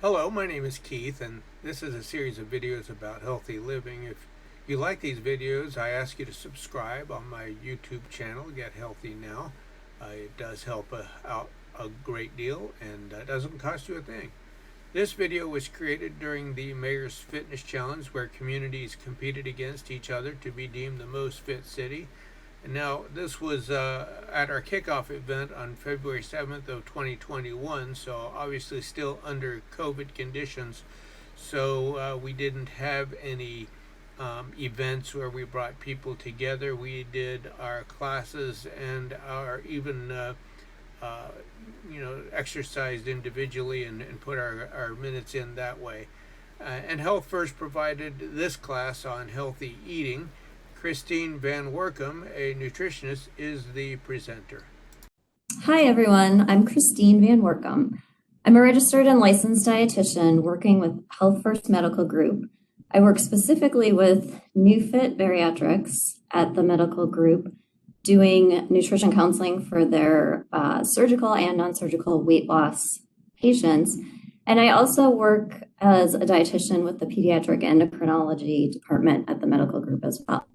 Hello, my name is Keith, and this is a series of videos about healthy living. If you like these videos, I ask you to subscribe on my YouTube channel, Get Healthy Now. It does help out a great deal and doesn't cost you a thing. This video was created during the Mayor's Fitness Challenge, where communities competed against each other to be deemed the most fit city. And now this was at our kickoff event on February 7th of 2021, so obviously still under COVID conditions. So we didn't have any events where we brought people together. We did our classes and our even exercised individually and put our minutes in that way. And Health First provided this class on healthy eating. Christine Van Workum, a nutritionist, is the presenter. Hi, everyone. I'm Christine Van Workum. I'm a registered and licensed dietitian working with Health First Medical Group. I work specifically with NewFit Bariatrics at the medical group, doing nutrition counseling for their surgical and non-surgical weight loss patients. And I also work as a dietitian with the pediatric endocrinology department at the medical group as well.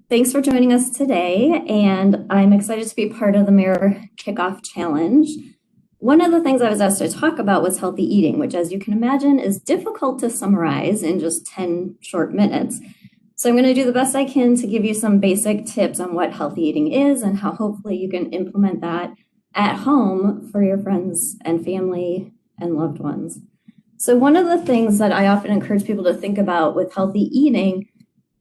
Thanks for joining us today, and I'm excited to be part of the Mayor Kickoff Challenge. One of the things I was asked to talk about was healthy eating, which, as you can imagine, is difficult to summarize in just 10 short minutes. So I'm going to do the best I can to give you some basic tips on what healthy eating is and how hopefully you can implement that at home for your friends and family and loved ones. So one of the things that I often encourage people to think about with healthy eating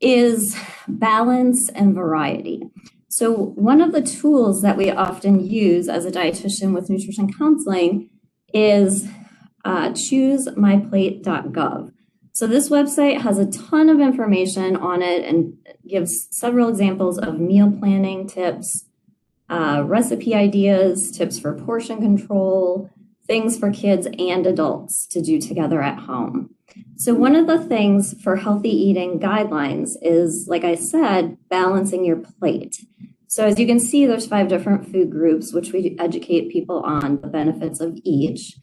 is balance and variety. So one of the tools that we often use as a dietitian with nutrition counseling is choosemyplate.gov. So this website has a ton of information on it and gives several examples of meal planning tips, recipe ideas, tips for portion control, things for kids and adults to do together at home. So one of the things for healthy eating guidelines is, like I said, balancing your plate. So as you can see, there's 5 different food groups, which we educate people on the benefits of each.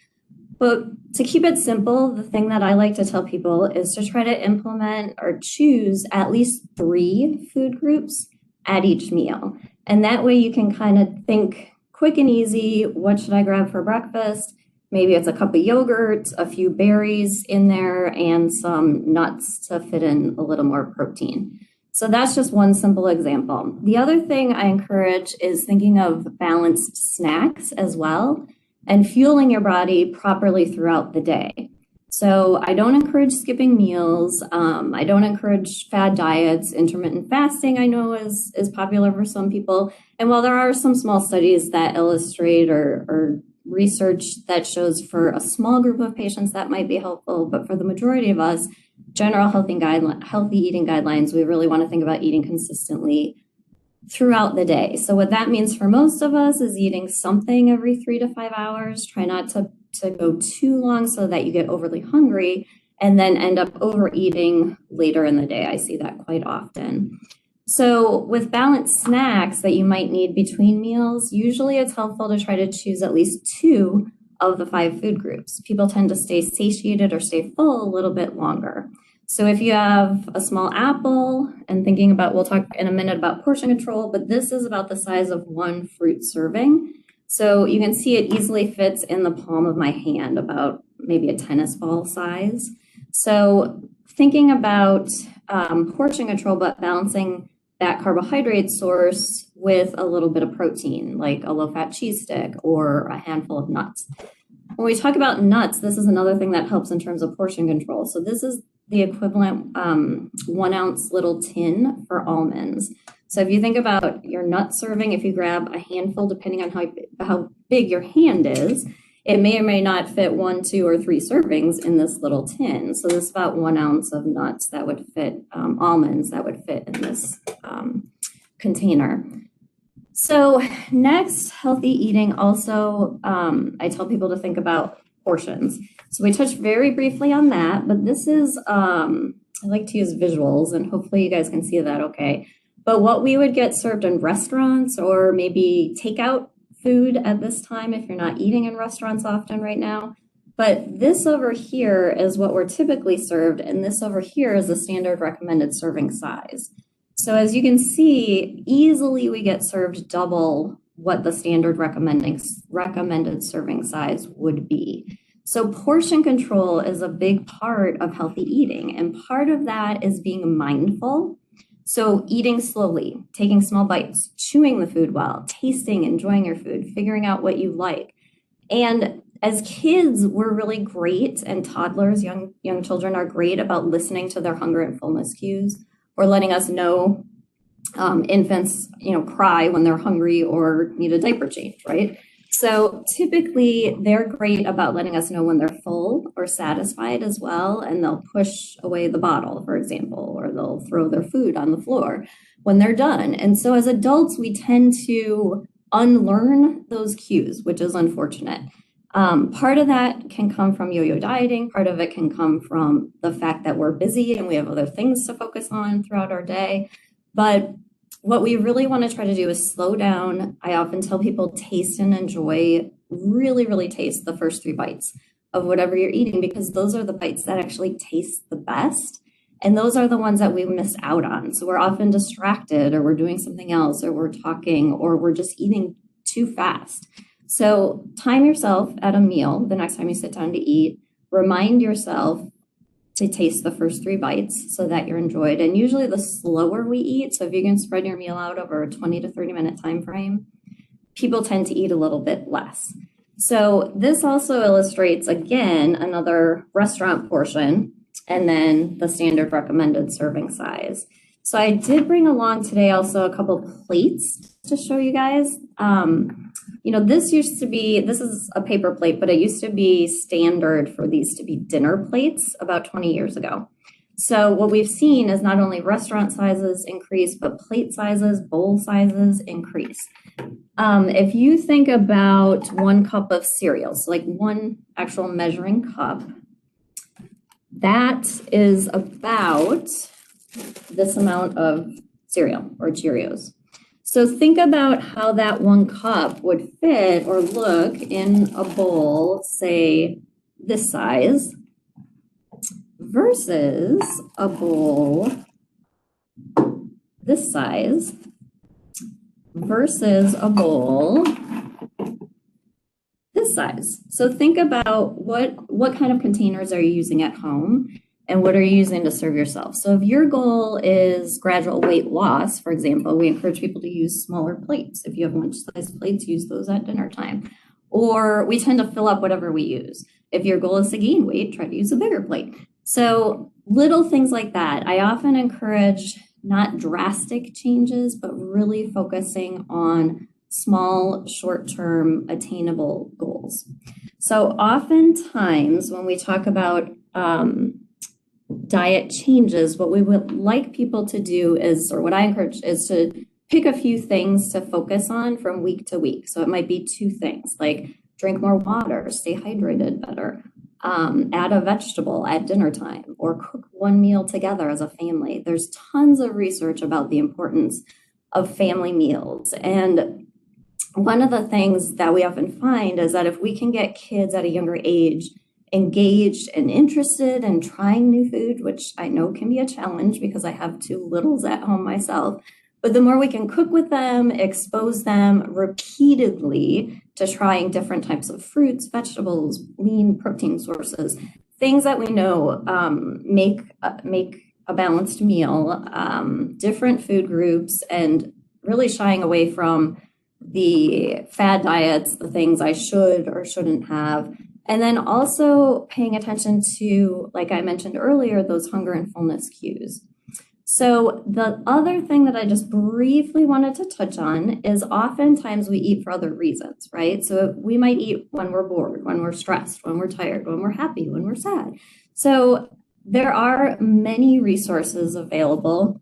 But to keep it simple, the thing that I like to tell people is to try to implement or choose at least 3 food groups at each meal. And that way you can kind of think quick and easy, what should I grab for breakfast? Maybe it's a cup of yogurt, a few berries in there, and some nuts to fit in a little more protein. So that's just one simple example. The other thing I encourage is thinking of balanced snacks as well and fueling your body properly throughout the day. So I don't encourage skipping meals. I don't encourage fad diets. Intermittent fasting, I know, is popular for some people. And while there are some small studies that illustrate or research that shows for a small group of patients that might be helpful, but for the majority of us, general healthy eating guidelines, we really want to think about eating consistently throughout the day. So what that means for most of us is eating something every 3 to 5 hours. Try not to go too long so that you get overly hungry and then end up overeating later in the day. I see that quite often. So with balanced snacks that you might need between meals, usually it's helpful to try to choose at least 2 of the 5 food groups. People tend to stay satiated or stay full a little bit longer. So if you have a small apple, and thinking about, we'll talk in a minute about portion control, but this is about the size of 1 fruit serving. So you can see it easily fits in the palm of my hand, about maybe a tennis ball size. So thinking about portion control, but balancing that carbohydrate source with a little bit of protein, like a low-fat cheese stick or a handful of nuts. When we talk about nuts, this is another thing that helps in terms of portion control. So this is the equivalent 1 ounce little tin for almonds. So if you think about your nut serving, if you grab a handful, depending on how big your hand is, it may or may not fit 1, 2, or 3 servings in this little tin. So this is about 1 ounce of nuts that would fit, almonds that would fit in this container. So next, healthy eating also, I tell people to think about portions. So we touched very briefly on that, but this is, I like to use visuals and hopefully you guys can see that okay. But what we would get served in restaurants or maybe takeout food at this time, if you're not eating in restaurants often right now, But this over here is what we're typically served, and this over here is the standard recommended serving size. So as you can see, easily we get served double what the standard recommended serving size would be. So portion control is a big part of healthy eating, and part of that is being mindful. So eating slowly, taking small bites, chewing the food well, tasting, enjoying your food, figuring out what you like. And as kids, we're really great, and toddlers, young children are great about listening to their hunger and fullness cues, or letting us know. Infants, cry when they're hungry or need a diaper change, right? So typically they're great about letting us know when they're full or satisfied as well, and they'll push away the bottle, for example, or they'll throw their food on the floor when they're done. And so as adults, we tend to unlearn those cues, which is unfortunate. Part of that can come from yo-yo dieting. Part of it can come from the fact that we're busy and we have other things to focus on throughout our day. But what we really want to try to do is slow down. I often tell people taste and enjoy, really, really taste the first 3 bites of whatever you're eating, because those are the bites that actually taste the best. And those are the ones that we miss out on. So we're often distracted, or we're doing something else, or we're talking, or we're just eating too fast. So time yourself at a meal the next time you sit down to eat. Remind yourself to taste the first 3 bites so that you're enjoyed. And usually the slower we eat, so if you can spread your meal out over a 20 to 30 minute time frame, people tend to eat a little bit less. So this also illustrates, again, another restaurant portion, and then the standard recommended serving size. So I did bring along today also a couple plates to show you guys. This is a paper plate, but it used to be standard for these to be dinner plates about 20 years ago. So what we've seen is not only restaurant sizes increase, but plate sizes, bowl sizes increase. If you think about 1 cup of cereal, so like 1 actual measuring cup, that is about this amount of cereal or Cheerios. So think about how that 1 cup would fit or look in a bowl, say this size, versus a bowl this size, versus a bowl this size. So think about what kind of containers are you using at home, and what are you using to serve yourself? So if your goal is gradual weight loss, for example, we encourage people to use smaller plates. If you have lunch-sized plates, use those at dinner time. Or we tend to fill up whatever we use. If your goal is to gain weight, try to use a bigger plate. So little things like that. I often encourage not drastic changes, but really focusing on small, short-term, attainable goals. So oftentimes when we talk about diet changes, what we would like people to do is, or what I encourage is to pick a few things to focus on from week to week. So it might be 2 things, like drink more water, stay hydrated better, add a vegetable at dinner time, or cook 1 meal together as a family. There's tons of research about the importance of family meals. And one of the things that we often find is that if we can get kids at a younger age engaged and interested in trying new food, which I know can be a challenge because I have 2 littles at home myself, but the more we can cook with them, expose them repeatedly to trying different types of fruits, vegetables, lean protein sources, things that we know make a balanced meal, different food groups, and really shying away from the fad diets, the things I should or shouldn't have. And then also paying attention to, like I mentioned earlier, those hunger and fullness cues. So the other thing that I just briefly wanted to touch on is oftentimes we eat for other reasons, right? So we might eat when we're bored, when we're stressed, when we're tired, when we're happy, when we're sad. So there are many resources available.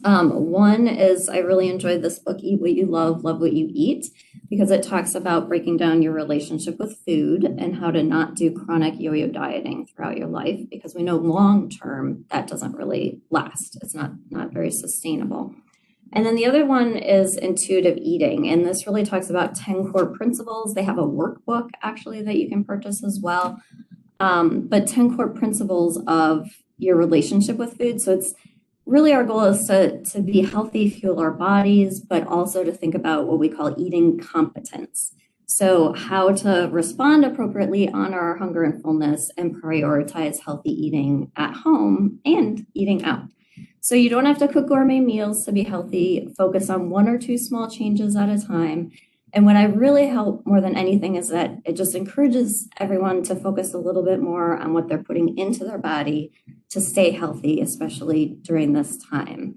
One is, I really enjoyed this book, Eat What You Love, Love What You Eat, because it talks about breaking down your relationship with food and how to not do chronic yo-yo dieting throughout your life, because we know long term that doesn't really last. It's not very sustainable. And then the other one is intuitive eating. And this really talks about 10 core principles. They have a workbook actually that you can purchase as well. But 10 core principles of your relationship with food. So it's really our goal is to be healthy, fuel our bodies, but also to think about what we call eating competence. So how to respond appropriately, honor our hunger and fullness, and prioritize healthy eating at home and eating out. So you don't have to cook gourmet meals to be healthy. Focus on 1 or 2 small changes at a time. And what I really help more than anything is that it just encourages everyone to focus a little bit more on what they're putting into their body to stay healthy, especially during this time.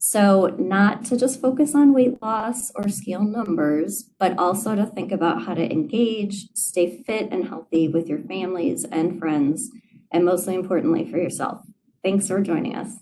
So not to just focus on weight loss or scale numbers, but also to think about how to engage, stay fit and healthy with your families and friends, and mostly importantly for yourself. Thanks for joining us.